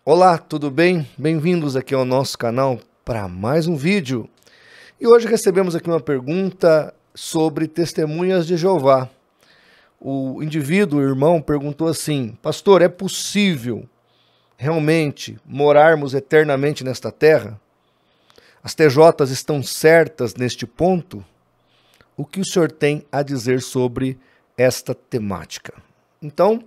Olá, tudo bem? Bem-vindos aqui ao nosso canal para mais um vídeo. E hoje recebemos aqui uma pergunta sobre testemunhas de Jeová. O indivíduo, o irmão, perguntou assim: pastor, é possível realmente morarmos eternamente nesta terra? As TJs estão certas neste ponto? O que o senhor tem a dizer sobre esta temática? Então,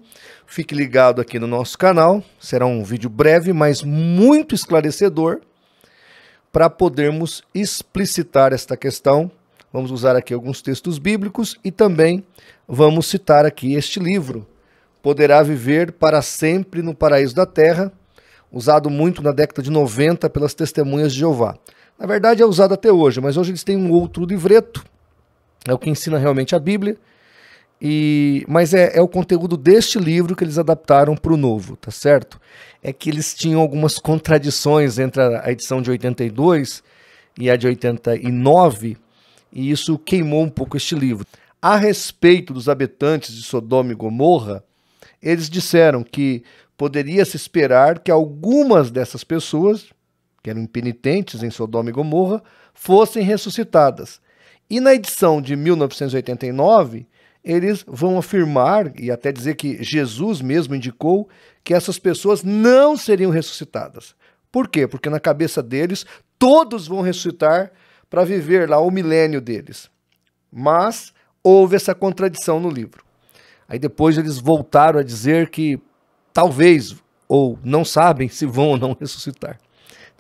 fique ligado aqui no nosso canal, será um vídeo breve, mas muito esclarecedor, para podermos explicitar esta questão. Vamos usar aqui alguns textos bíblicos e também vamos citar aqui este livro, Poderá Viver para Sempre no Paraíso da Terra, usado muito na década de 90 pelas Testemunhas de Jeová. Na verdade é usado até hoje, mas hoje eles têm um outro livreto, é o que ensina realmente a Bíblia. Mas é o conteúdo deste livro que eles adaptaram para o novo, tá certo? É que eles tinham algumas contradições entre a edição de 82 e a de 89, e isso queimou um pouco este livro. A respeito dos habitantes de Sodoma e Gomorra, eles disseram que poderia se esperar que algumas dessas pessoas, que eram impenitentes em Sodoma e Gomorra, fossem ressuscitadas. E na edição de 1989, eles vão afirmar, e até dizer que Jesus mesmo indicou, que essas pessoas não seriam ressuscitadas. Por quê? Porque na cabeça deles, todos vão ressuscitar para viver lá o milênio deles. Mas houve essa contradição no livro. Aí depois eles voltaram a dizer que talvez, ou não sabem se vão ou não ressuscitar.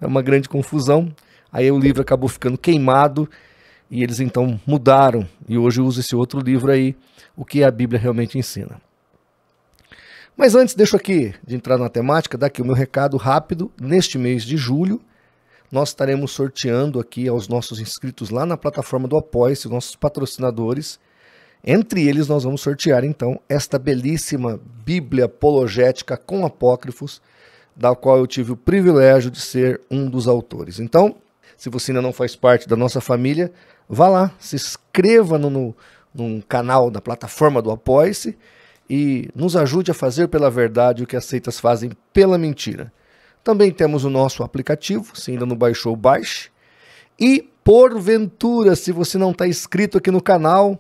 É uma grande confusão. Aí o livro acabou ficando queimado, e eles então mudaram, e hoje usa esse outro livro aí, o que a Bíblia realmente ensina. Mas antes, deixo aqui de entrar na temática, dar aqui o meu recado rápido. Neste mês de julho, nós estaremos sorteando aqui aos nossos inscritos lá na plataforma do Apoia-se, nossos patrocinadores. Entre eles nós vamos sortear então esta belíssima Bíblia apologética com apócrifos, da qual eu tive o privilégio de ser um dos autores. Então, se você ainda não faz parte da nossa família, vá lá, se inscreva no canal da plataforma do Apoia-se e nos ajude a fazer pela verdade o que as seitas fazem pela mentira. Também temos o nosso aplicativo, se ainda não baixou, baixe. E, porventura, se você não está inscrito aqui no canal,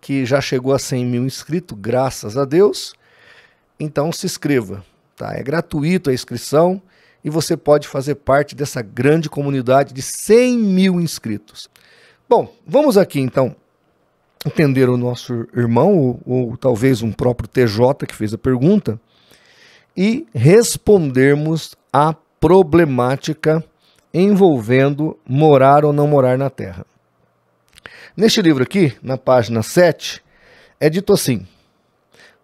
que já chegou a 100 mil inscritos, graças a Deus, então se inscreva. Tá? É gratuito a inscrição e você pode fazer parte dessa grande comunidade de 100 mil inscritos. Bom, vamos aqui então entender o nosso irmão, ou talvez um próprio TJ que fez a pergunta, e respondermos à problemática envolvendo morar ou não morar na Terra. Neste livro aqui, na página 7, é dito assim: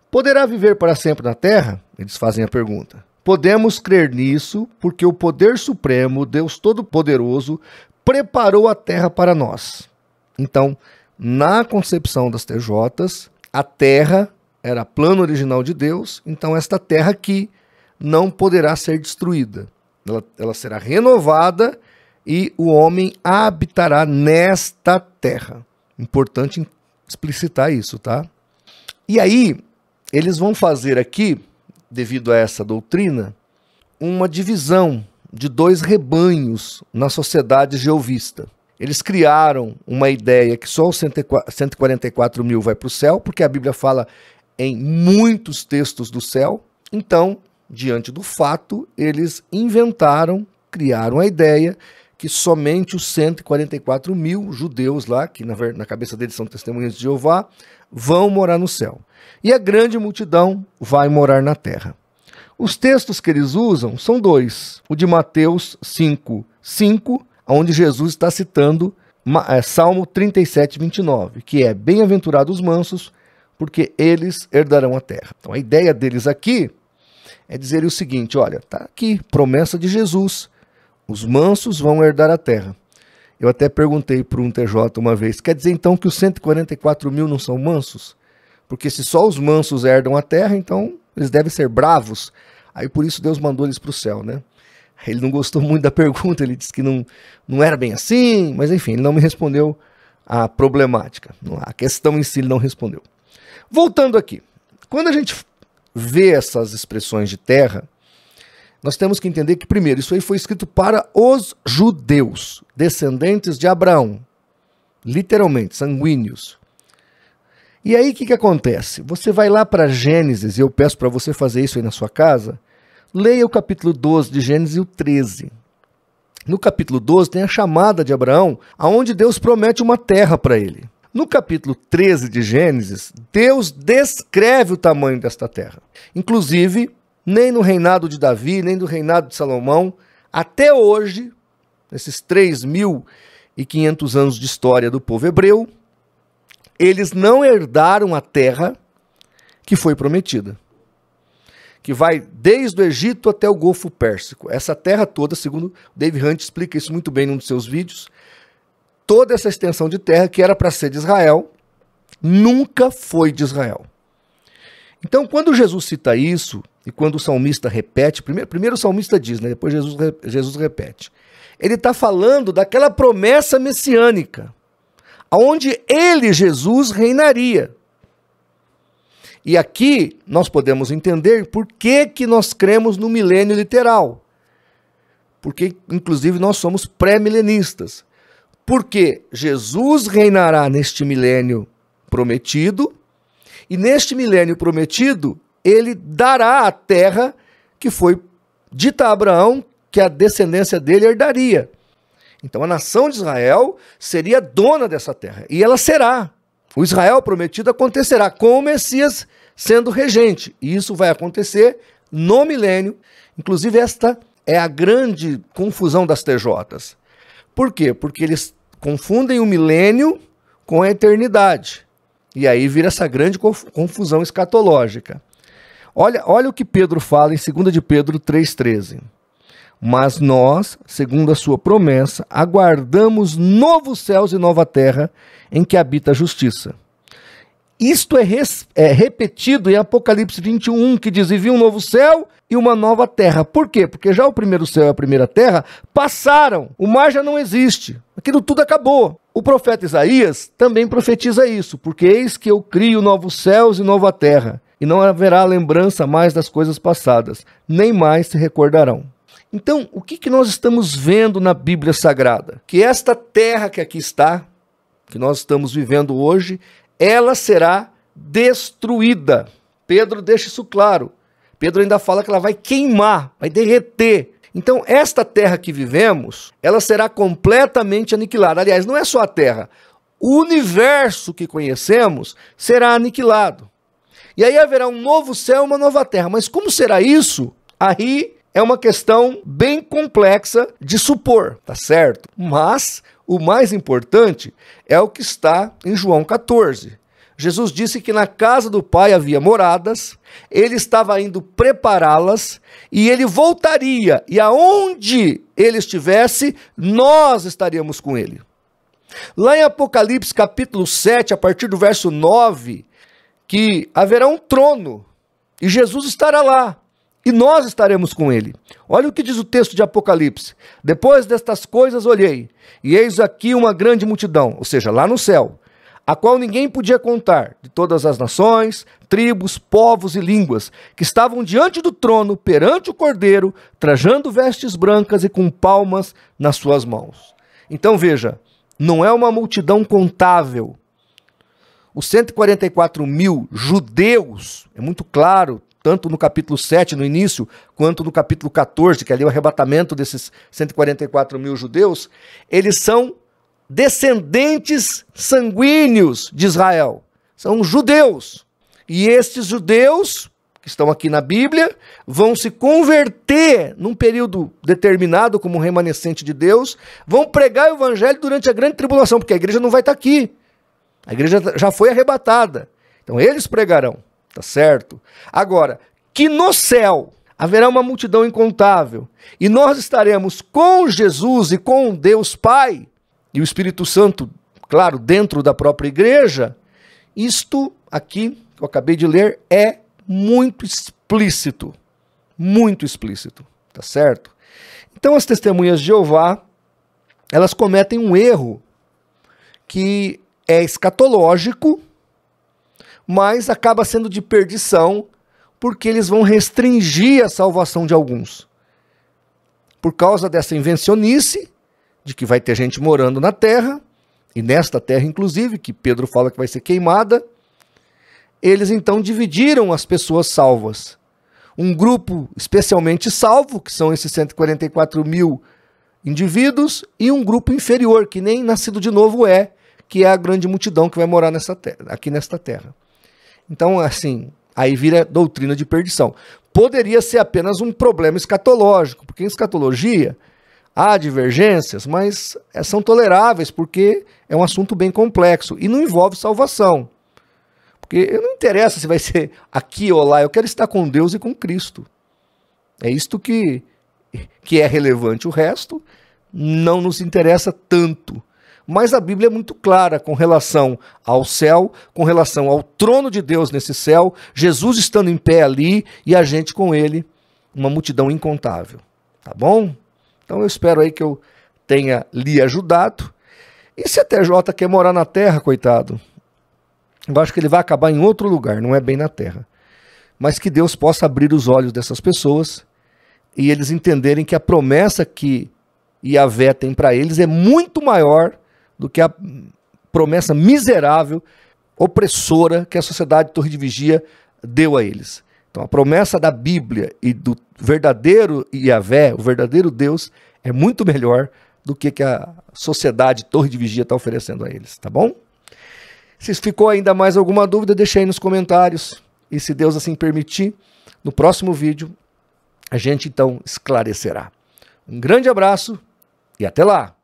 poderá viver para sempre na Terra? Eles fazem a pergunta. Podemos crer nisso porque o poder supremo, Deus Todo-Poderoso, preparou a Terra para nós. Então, na concepção das TJs, a Terra era plano original de Deus, então esta Terra aqui não poderá ser destruída. Ela será renovada e o homem habitará nesta Terra. Importante explicitar isso, tá? E aí, eles vão fazer aqui, devido a essa doutrina, uma divisão de dois rebanhos na sociedade jeovista. Eles criaram uma ideia que só os 144 mil vai para o céu, porque a Bíblia fala em muitos textos do céu. Então, diante do fato, eles criaram a ideia que somente os 144 mil judeus lá, que na cabeça deles são testemunhas de Jeová, vão morar no céu. E a grande multidão vai morar na terra. Os textos que eles usam são dois. O de Mateus 5:5, onde Jesus está citando Salmo 37, 29, que é: bem-aventurados os mansos, porque eles herdarão a terra. Então a ideia deles aqui é dizer o seguinte: olha, está aqui, promessa de Jesus, os mansos vão herdar a terra. Eu até perguntei para um TJ uma vez: quer dizer então que os 144 mil não são mansos? Porque se só os mansos herdam a terra, então eles devem ser bravos. Aí por isso Deus mandou eles para o céu, né? Ele não gostou muito da pergunta, ele disse que não era bem assim, mas enfim, ele não me respondeu a problemática. A questão em si ele não respondeu. Voltando aqui, quando a gente vê essas expressões de terra, nós temos que entender que, primeiro, isso aí foi escrito para os judeus, descendentes de Abraão, literalmente, sanguíneos. E aí o que acontece? Você vai lá para Gênesis, e eu peço para você fazer isso aí na sua casa, leia o capítulo 12 de Gênesis e o 13. No capítulo 12 tem a chamada de Abraão, aonde Deus promete uma terra para ele. No capítulo 13 de Gênesis, Deus descreve o tamanho desta terra. Inclusive, nem no reinado de Davi, nem no reinado de Salomão, até hoje, nesses 3.500 anos de história do povo hebreu, eles não herdaram a terra que foi prometida, que vai desde o Egito até o Golfo Pérsico. Essa terra toda, segundo Dave Hunt explica isso muito bem num dos seus vídeos, toda essa extensão de terra que era para ser de Israel, nunca foi de Israel. Então, quando Jesus cita isso, e quando o salmista repete, primeiro o salmista diz, né, depois Jesus repete, ele está falando daquela promessa messiânica, onde ele, Jesus, reinaria. E aqui nós podemos entender por que nós cremos no milênio literal. Porque, inclusive, nós somos pré-milenistas. Porque Jesus reinará neste milênio prometido, e neste milênio prometido, ele dará a terra que foi dita a Abraão que a descendência dele herdaria. Então a nação de Israel seria dona dessa terra, e ela será. O Israel prometido acontecerá com o Messias sendo regente, e isso vai acontecer no milênio. Inclusive esta é a grande confusão das TJs. Por quê? Porque eles confundem o milênio com a eternidade. E aí vira essa grande confusão escatológica. Olha o que Pedro fala em 2 de Pedro 3,13. Mas nós, segundo a sua promessa, aguardamos novos céus e nova terra em que habita a justiça. Isto é repetido em Apocalipse 21, que diz, e vi um novo céu e uma nova terra. Por quê? Porque já o primeiro céu e a primeira terra passaram, o mar já não existe, aquilo tudo acabou. O profeta Isaías também profetiza isso, porque eis que eu crio novos céus e nova terra, e não haverá lembrança mais das coisas passadas, nem mais se recordarão. Então, o que nós estamos vendo na Bíblia Sagrada? Que esta terra que aqui está, que nós estamos vivendo hoje, ela será destruída. Pedro deixa isso claro. Pedro ainda fala que ela vai queimar, vai derreter. Então, esta terra que vivemos, ela será completamente aniquilada. Aliás, não é só a terra. O universo que conhecemos será aniquilado. E aí haverá um novo céu e uma nova terra. Mas como será isso? Aí é uma questão bem complexa de supor, tá certo? Mas o mais importante é o que está em João 14. Jesus disse que na casa do Pai havia moradas, ele estava indo prepará-las e ele voltaria. E aonde ele estivesse, nós estaríamos com ele. Lá em Apocalipse capítulo 7, a partir do verso 9, que haverá um trono e Jesus estará lá. E nós estaremos com ele. Olha o que diz o texto de Apocalipse. Depois destas coisas olhei, e eis aqui uma grande multidão, ou seja, lá no céu, a qual ninguém podia contar, de todas as nações, tribos, povos e línguas, que estavam diante do trono, perante o Cordeiro, trajando vestes brancas e com palmas nas suas mãos. Então veja, não é uma multidão contável. Os 144.000 judeus, é muito claro, tanto no capítulo 7, no início, quanto no capítulo 14, que é ali o arrebatamento desses 144.000 judeus, eles são descendentes sanguíneos de Israel. São judeus. E estes judeus, que estão aqui na Bíblia, vão se converter num período determinado como remanescente de Deus, vão pregar o evangelho durante a grande tribulação, porque a igreja não vai estar aqui. A igreja já foi arrebatada. Então eles pregarão. Tá certo? Agora, que no céu haverá uma multidão incontável e nós estaremos com Jesus e com Deus Pai e o Espírito Santo, claro, dentro da própria igreja, isto aqui que eu acabei de ler é muito explícito, tá certo? Então as testemunhas de Jeová, elas cometem um erro que é escatológico, mas acaba sendo de perdição, porque eles vão restringir a salvação de alguns. por causa dessa invencionice, de que vai ter gente morando na terra, e nesta terra inclusive, que Pedro fala que vai ser queimada, eles então dividiram as pessoas salvas. Um grupo especialmente salvo, que são esses 144 mil indivíduos, e um grupo inferior, que nem nascido de novo que é a grande multidão que vai morar aqui nesta terra. Então, assim, aí vira doutrina de perdição. Poderia ser apenas um problema escatológico, porque em escatologia há divergências, mas são toleráveis, porque é um assunto bem complexo e não envolve salvação. Porque não interessa se vai ser aqui ou lá, eu quero estar com Deus e com Cristo. É isto que é relevante. O resto não nos interessa tanto. Mas a Bíblia é muito clara com relação ao céu, com relação ao trono de Deus nesse céu, Jesus estando em pé ali e a gente com ele, uma multidão incontável. Tá bom? Então eu espero aí que eu tenha lhe ajudado. E se a TJ quer morar na terra, coitado, eu acho que ele vai acabar em outro lugar, não é bem na terra. Mas que Deus possa abrir os olhos dessas pessoas e eles entenderem que a promessa que Yahvé tem para eles é muito maior do que a promessa miserável, opressora que a sociedade Torre de Vigia deu a eles. Então a promessa da Bíblia e do verdadeiro Yahvé, o verdadeiro Deus, é muito melhor do que a sociedade Torre de Vigia está oferecendo a eles, tá bom? Se ficou ainda mais alguma dúvida, deixa aí nos comentários. E se Deus assim permitir, no próximo vídeo, a gente então esclarecerá. Um grande abraço e até lá!